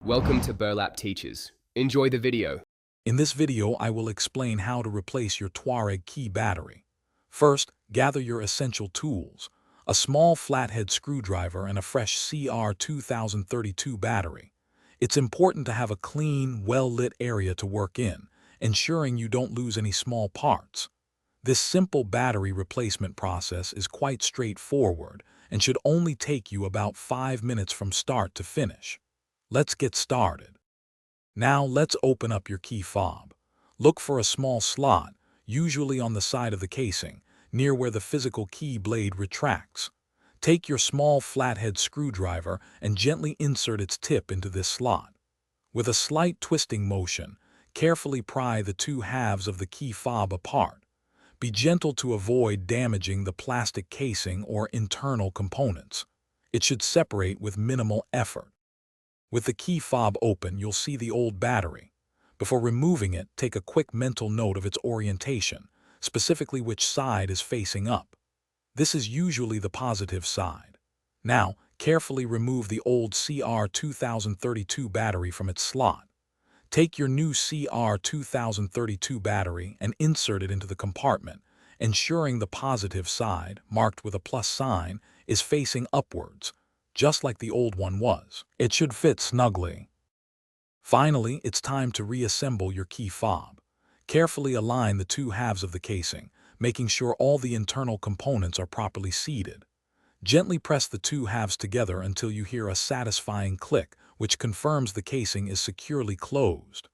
Welcome to Burlap Teachers. Enjoy the video. In this video, I will explain how to replace your Touareg key battery. First, gather your essential tools: a small flathead screwdriver and a fresh CR2032 battery. It's important to have a clean, well-lit area to work in, ensuring you don't lose any small parts. This simple battery replacement process is quite straightforward and should only take you about 5 minutes from start to finish. Let's get started. Now let's open up your key fob. Look for a small slot, usually on the side of the casing, near where the physical key blade retracts. Take your small flathead screwdriver and gently insert its tip into this slot. With a slight twisting motion, carefully pry the two halves of the key fob apart. Be gentle to avoid damaging the plastic casing or internal components. It should separate with minimal effort. With the key fob open, you'll see the old battery. Before removing it, take a quick mental note of its orientation, specifically which side is facing up. This is usually the positive side. Now, carefully remove the old CR2032 battery from its slot. Take your new CR2032 battery and insert it into the compartment, ensuring the positive side, marked with a plus sign, is facing upwards, just like the old one was. It should fit snugly. Finally, it's time to reassemble your key fob. Carefully align the two halves of the casing, making sure all the internal components are properly seated. Gently press the two halves together until you hear a satisfying click, which confirms the casing is securely closed.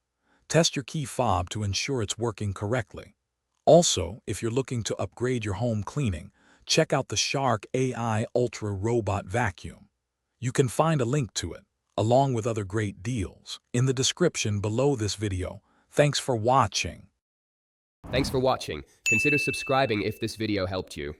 Test your key fob to ensure it's working correctly. Also, if you're looking to upgrade your home cleaning, check out the Shark AI Ultra Robot Vacuum. You can find a link to it, along with other great deals, in the description below this video. Thanks for watching. Thanks for watching. Consider subscribing if this video helped you.